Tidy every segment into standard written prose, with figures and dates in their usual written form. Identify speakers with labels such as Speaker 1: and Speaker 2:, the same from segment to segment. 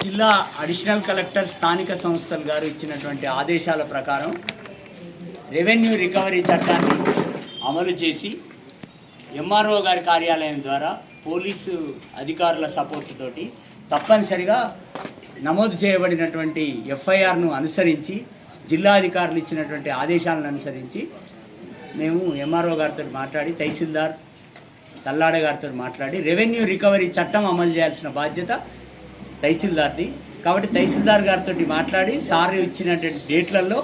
Speaker 1: జిల్లా additional collector స్థానిక సంస్థలు గారు ఇచ్చినటువంటి ఆదేశాల ప్రకారం రెవెన్యూ రికవరీ చట్టాన్ని అమలు చేసి ఎంఆర్ఓ గారి కార్యాలయం ద్వారా పోలీసు అధికారుల సపోర్ట్ తోటి తప్పనిసరిగా నమోదు చేయబడినటువంటి ఎఫ్ఐఆర్ను అనుసరించి జిల్లా అధికారులు ఇచ్చినటువంటి ఆదేశాలను అనుసరించి మేము ఎంఆర్ఓ గారితో మాట్లాడి తహసీల్దార్ తల్లాడ గారితో మాట్లాడి రెవెన్యూ రికవరీ చట్టం అమలు చేయాల్సిన బాధ్యత తహసీల్దార్ది. కాబట్టి తహసీల్దార్ గారితో మాట్లాడి సార్ ఇచ్చినటువంటి డేట్లలో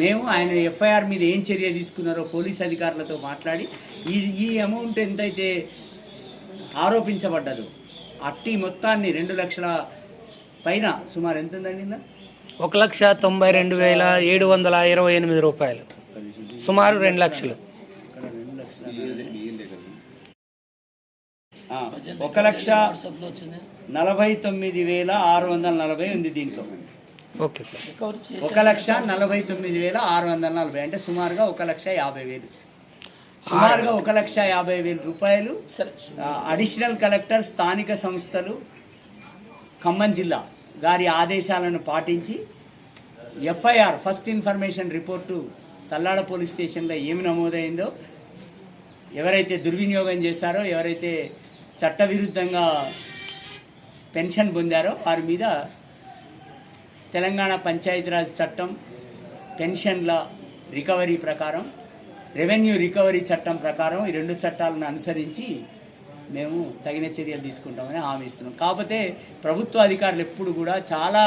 Speaker 1: మేము ఆయన ఎఫ్ఐఆర్ మీద ఏం చర్య తీసుకున్నారో పోలీస్ అధికారులతో మాట్లాడి ఈ అమౌంట్ ఎంతైతే ఆరోపించబడ్డదో అట్టి మొత్తాన్ని 2 లక్షల పైన సుమారు ఎంత ఉందండి?
Speaker 2: 1,92,728 రూపాయలు, సుమారు 2 లక్షలు.
Speaker 1: 1,49,640 ఉంది దీంట్లో.
Speaker 2: Okay sir.
Speaker 1: 1,49,640 అంటే సుమారుగా 1,50,000, సుమారుగా 1,50,000 రూపాయలు అడిషనల్ కలెక్టర్ స్థానిక సంస్థలు ఖమ్మం జిల్లా గారి ఆదేశాలను పాటించి FIR first information report Tallada police స్టేషన్లో ఏమి నమోదైందో, ఎవరైతే దుర్వినియోగం చేశారో, ఎవరైతే చట్టవిరుద్ధంగా పెన్షన్ పొందారో వారి మీద తెలంగాణ పంచాయతీరాజ్ చట్టం పెన్షన్ల రికవరీ ప్రకారం, రెవెన్యూ రికవరీ చట్టం ప్రకారం ఈ 2 చట్టాలను అనుసరించి మేము తగిన చర్యలు తీసుకుంటామని హామీ ఇస్తున్నాం. కాకపోతే ప్రభుత్వ అధికారులు ఎప్పుడు కూడా చాలా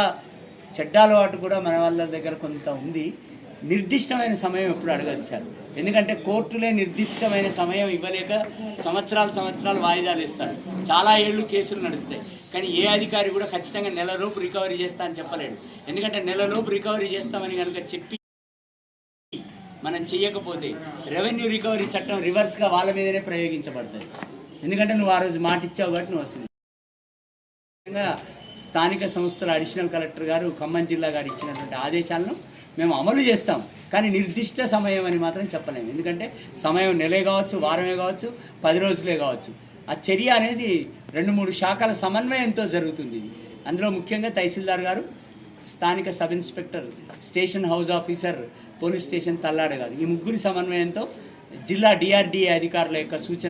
Speaker 1: చెడ్డ అలవాటు కూడా మన వాళ్ళ దగ్గర కొంత ఉంది. నిర్దిష్టమైన సమయం ఎప్పుడు అడగదు సార్. ఎందుకంటే కోర్టులే నిర్దిష్టమైన సమయం ఇవ్వలేక సంవత్సరాలు వాయిదాలు ఇస్తారు. చాలా ఏళ్ళు కేసులు నడుస్తాయి. కానీ ఏ అధికారి కూడా ఖచ్చితంగా నెలలోపు రికవరీ చేస్తా అని చెప్పలేడు. ఎందుకంటే నెలలోపు రికవరీ చేస్తామని కనుక చెప్పి మనం చెయ్యకపోతే రెవెన్యూ రికవరీ చట్టం రివర్స్గా వాళ్ళ మీదనే ప్రయోగించబడుతుంది. ఎందుకంటే నువ్వు ఆ రోజు మాట ఇచ్చావు కాబట్టి నువ్వు వస్తుంది. స్థానిక సంస్థల అడిషనల్ కలెక్టర్ గారు ఖమ్మం జిల్లా గారు ఇచ్చినటువంటి ఆదేశాలను మేము అమలు చేస్తాం. కానీ నిర్దిష్ట సమయం అని మాత్రం చెప్పలేము. ఎందుకంటే సమయం నెలే కావచ్చు, వారమే కావచ్చు, 10 రోజులే కావచ్చు. ఆ చర్య అనేది 2-3 శాఖల సమన్వయంతో జరుగుతుంది. అందులో ముఖ్యంగా తహసీల్దార్ గారు, స్థానిక sub inspector, station house officer, police station Tallada గారు, ఈ ముగ్గురి సమన్వయంతో జిల్లా డిఆర్డిఏ అధికారుల యొక్క సూచన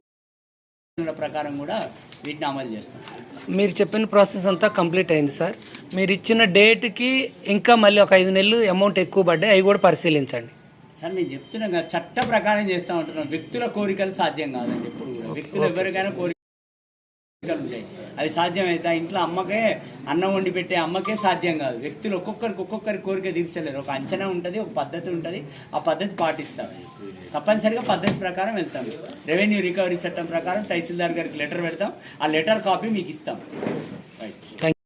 Speaker 1: ప్రకారం కూడా వీటిని అమలు చేస్తాం.
Speaker 2: మీరు చెప్పిన ప్రాసెస్ అంతా కంప్లీట్ అయింది సార్. మీరు ఇచ్చిన డేట్కి ఇంకా మళ్ళీ ఒక 5 నెలలు అమౌంట్ ఎక్కువ పడ్డాయి, అవి కూడా పరిశీలించండి
Speaker 1: సార్. నేను చెప్తున్నాను కదా, చట్ట ప్రకారం చేస్తూ ఉంటున్నాను. వ్యక్తుల కోరికలు సాధ్యం కాదండి. ఎప్పుడు కూడా వ్యక్తులు ఎవరికైనా కోరికలు ఉంటాయి, అవి సాధ్యమవుతాయి. ఇంట్లో అమ్మకే అన్నం వండి పెట్టే అమ్మకే సాధ్యం కాదు. వ్యక్తులు ఒక్కొక్కరి కోరిక తీర్చలేరు. ఒక అంచనా ఉంటుంది, ఒక పద్ధతి ఉంటుంది, ఆ పద్ధతి పాటిస్తారు. తప్పనిసరిగా పద్ధతి ప్రకారం వెళ్తాం. రెవెన్యూ రికవరీ చట్టం ప్రకారం తహసీల్దార్ గారికి లెటర్ పెడతాం. ఆ లెటర్ కాపీ మీకు ఇస్తాం. రైట్.